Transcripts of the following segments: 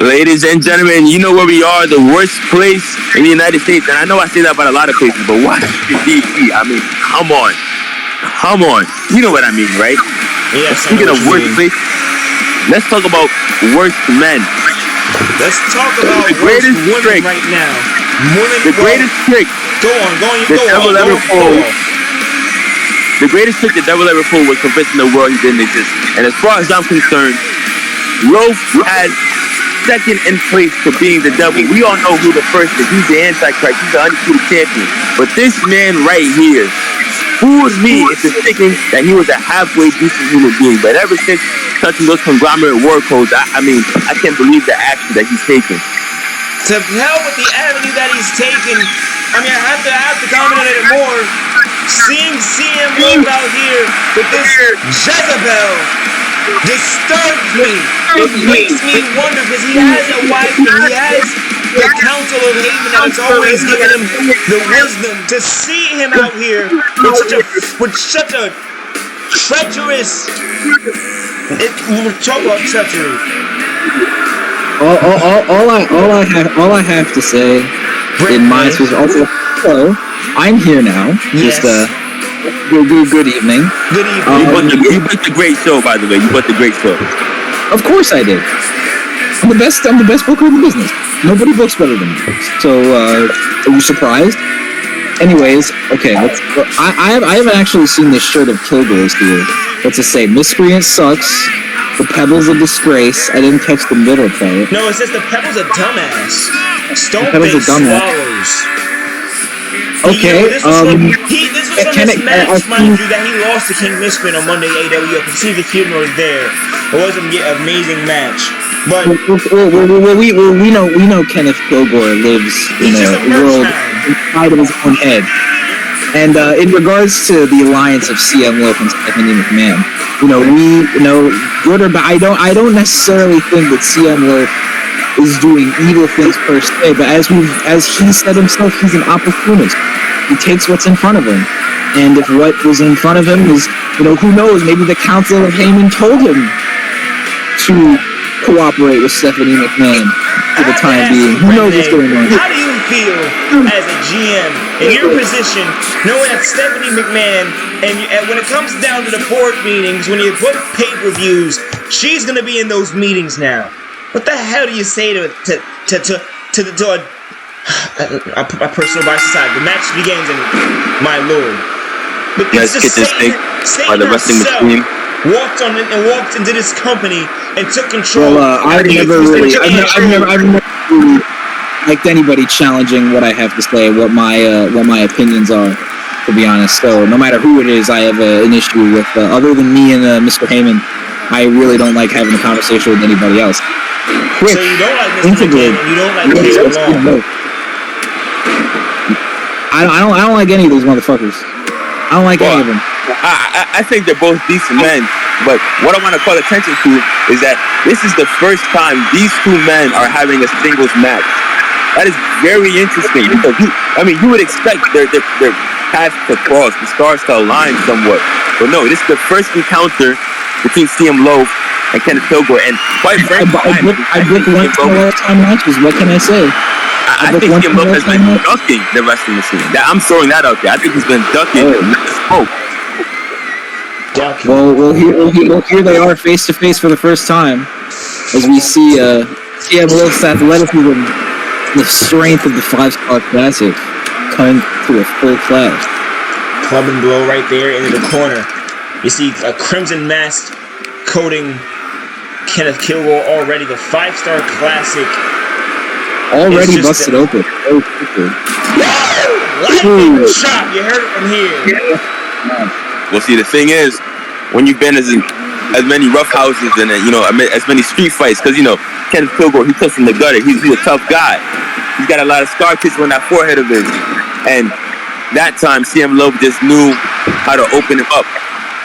Ladies and gentlemen, you know where we are, the worst place in the United States. And I know I say that about a lot of places, but Washington, D.C., I mean, come on. Come on. You know what I mean, right? Yes, speaking of worst place, let's talk about worst men. Let's talk about the greatest women trick right now. The greatest trick the devil ever pulled. The greatest trick the devil ever pulled was convincing the world he didn't exist. And as far as I'm concerned, Loaf had second in place to being the devil. We all know who the first is. He's the Antichrist. He's the undisputed champion. But this man right here fooled me into thinking that he was a halfway decent human being. But ever since touching those conglomerate war codes, I mean, I can't believe the action that he's taken. To hell with the avenue that he's taken. I mean, I have to comment on it more. Seeing CM Loaf out here with this Jezebel disturbs me. It makes me wonder because he has a wife and he has the Council of Haven that's always given him the wisdom to see him out here with such a treacherous. We'll talk about treachery. All I have to say in my also. Hello, I'm here now. Yes. Just Good evening. Good evening. You booked a great show, by the way. You booked a great show. Of course I did. I'm the best booker in the business. Nobody books better than me. So, are you surprised? Anyways, okay. I haven't actually seen this shirt of Killgore's here. What's it say? Miscreant sucks. The Pebbles of disgrace. I didn't catch the middle part. No, it says the Pebbles of dumbass. Stone-faced swallows. Okay, this was from this match, mind you, that he lost to King Miscreant on Monday AWF. You see the humor there. It was an amazing match. But we know Kenneth Killgore lives in a world inside of his own head. And in regards to the alliance of CM Loaf and Stephanie McMahon, good or bad, I don't necessarily think that CM Loaf is doing evil things per se, but as he said himself, he's an opportunist. He takes what's in front of him, and if what was in front of him is, who knows, maybe the Council of Haman told him to cooperate with Stephanie McMahon for the time being. Who knows what's going on? How do you feel as a GM in your position, knowing that Stephanie McMahon, and when it comes down to the board meetings, when you put pay-per-views, she's going to be in those meetings now? What the hell do you say to a personal bias aside? The match begins, and my lord. But let's get this thing by the wrestling machine. Walked into this company and took control. Well, I've never really liked anybody challenging what I have to say, what my opinions are. To be honest, so no matter who it is, I have an issue with. Other than me and Mr. Heyman, I really don't like having a conversation with anybody else. So you don't like Mr. McMahon, you don't like Killgore. No. I don't like any of those motherfuckers. I don't like any of them. I think they're both decent men, but what I want to call attention to is that this is the first time these two men are having a singles match. That is very interesting because you would expect their paths to cross, the stars to align somewhat, but no, this is the first encounter between CM Loaf and Kenneth Killgore, and quite frankly, I booked one all-time matches. What can I say? I think CM Loaf has been ducking the wrestling machine. I'm throwing that out there. I think he's been ducking the smoke. Well, here they are face to face for the first time, as we see CM Loaf's athleticism, the strength of the 5-star classic coming to a full flash. Club and blow right there into the corner. You see a crimson mask coating Kenneth Killgore already. The 5-star classic already busted open. Lightning shot. You heard it from here. Well, see, the thing is, when you've been as many rough houses and as many street fights, because Kenneth Killgore, he comes from the gutter. He's a tough guy. He's got a lot of scar tissue on that forehead of his, and that time CM Loaf just knew how to open him up.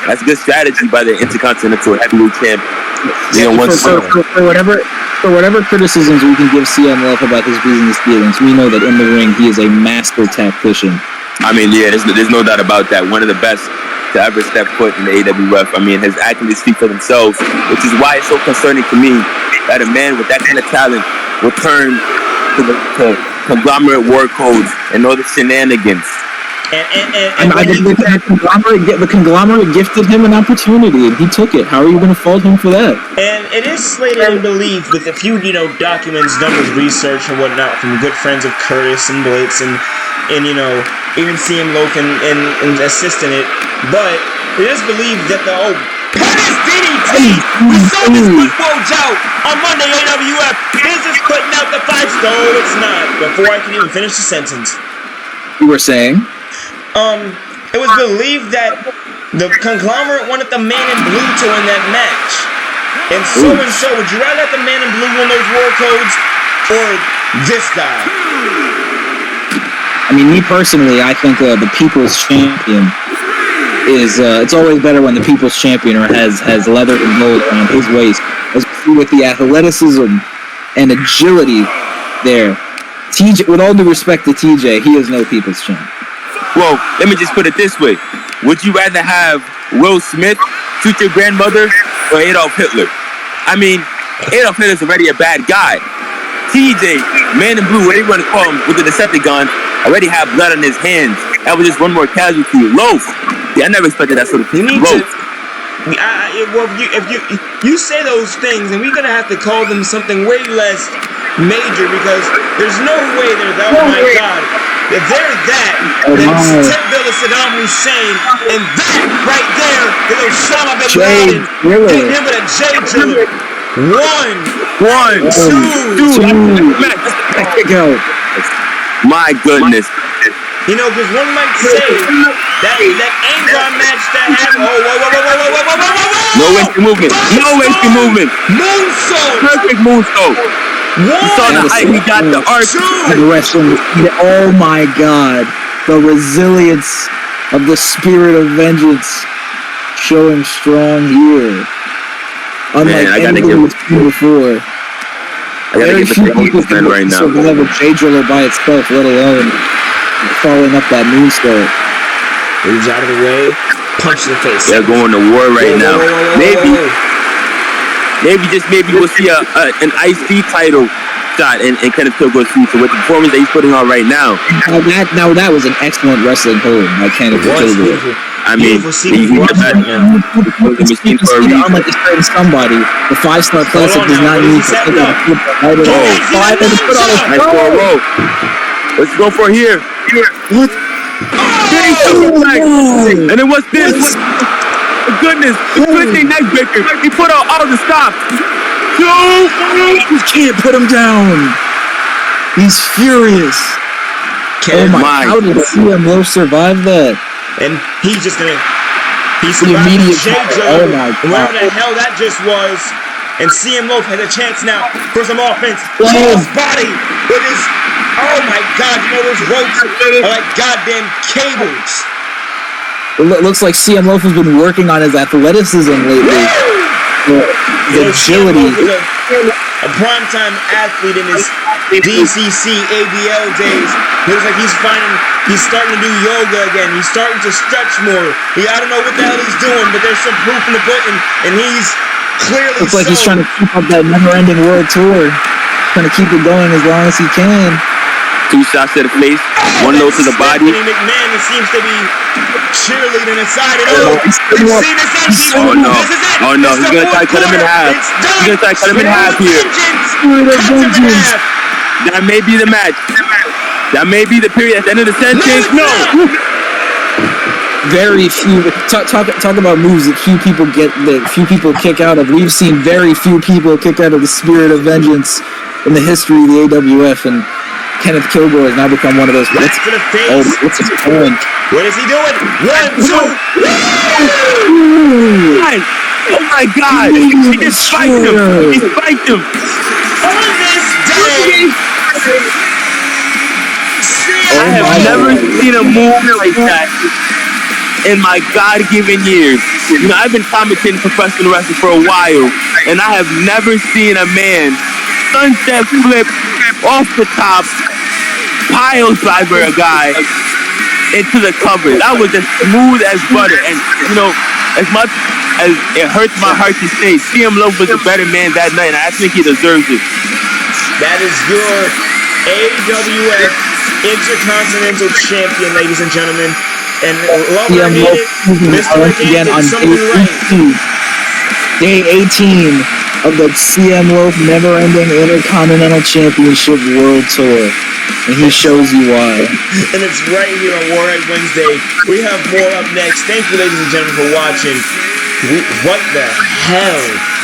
That's good strategy by the Intercontinental Heavyweight Champ. For whatever criticisms we can give CM Loaf about his business dealings, we know that in the ring he is a master tactician. I mean, yeah, there's no doubt about that. One of the best to ever step foot in the AWF. I mean, his accolades speak for themselves, which is why it's so concerning to me that a man with that kind of talent will turn to conglomerate war codes and all the shenanigans. And the conglomerate gifted him an opportunity, and he took it. How are you going to fault him for that? And it is slated in belief with a few, documents done with research and whatnot from good friends of Curtis and Blitz and even CM Loaf and assisting it. But it is believed that the Curtis DDT, we saw this quick Woj out on Monday AWF. Is this putting out the 5-star? No, it's not. Before I can even finish the sentence. You were saying? It was believed that the conglomerate wanted the man in blue to win that match. And so, would you rather let the man in blue win those war codes or this guy? I mean, me personally, I think the People's Champion is, it's always better when the People's Champion has leather and gold around his waist. Especially with the athleticism and agility there. TJ, with all due respect to TJ, he is no People's Champion. Well, let me just put it this way. Would you rather have Will Smith shoot your grandmother or Adolf Hitler? I mean, Adolf Hitler's already a bad guy. TJ, Man in Blue, whatever you want to call him, with the Decepticon, already have blood on his hands. That was just one more casualty. Loaf. Yeah, I never expected that sort of thing. Loaf. If you say those things, and we're going to have to call them something way less major because there's no way they're that. Oh my God. If they're that, then Tip Bill Saddam Hussein, and that right there is Osama bin Laden, hitting him with a J driller. One, two. My goodness. Because one might say that Angron match that happened. No wasted movement. No wasted movement. Moonsault. Perfect moonsault. You saw the height, he got the arch. Wrestling. Oh my God. The resilience of the spirit of vengeance showing strong here. Unlike anything we've seen before. Very few people can right now. survive a J driller by itself, let alone following up that moonsault. Moves out of the way, punch in the face. They're going to war right now. Maybe we'll see an IC title shot in Kenneth Killgore's future with the performance that he's putting on right now. Now that was an excellent wrestling hold by Kenneth Killgore. I mean, he got that machine for a reason. Unlike a certain somebody, the 5-star classic does not need to take out a flip right away. Let's go for here. What? And then what's this? Goodness, twisting neck breaker. He put out all the stops. You can't put him down. He's furious. How did CM Loaf survive that? And he's just gonna. He survived the J-Driller. Oh my God. Whatever the hell that just was. And CM Loaf has a chance now for some offense. His body with his. Oh my God! Those ropes are like goddamn cables. It looks like CM Loaf has been working on his athleticism lately. The agility. A primetime athlete in his DCC ABL days. Looks like he's starting to do yoga again. He's starting to stretch more. I don't know what the hell he's doing, but there's some proof in the pudding, and he's clearly. Looks like he's trying to keep up that never-ending world tour. Trying to keep it going as long as he can. 2 shots to the face, 1 low to the body. McMahon seems to be cheerleading inside it. Oh no! Oh no! He's gonna try to cut him in half. He's gonna try to cut him in half here. That may be the match. That may be the period at the end of the sentence. No. Very few. Talk about moves that few people kick out of. We've seen very few people kick out of the spirit of vengeance in the history of the AWF, and Kenneth Killgore has now become one of those. What's his point? What is he doing? 1, 2. Oh my God! He just spiked him. He spiked him. On this day, I have never seen a move like that in my God-given years. I've been commentating professional wrestling for a while, and I have never seen a man sunset flip off the top, pile driver a guy into the cover. That was as smooth as butter. And as much it hurts my heart to say CM Loaf was a better man that night, and I think he deserves it. That is your AWF Intercontinental Champion, ladies and gentlemen. And love or hate it, Mr. McGinn did something right. Day 18 of the CM Loaf Never-Ending Intercontinental Championship World Tour. And he shows you why. And it's right here on Warhead Wednesday. We have more up next. Thank you, ladies and gentlemen, for watching. What the hell?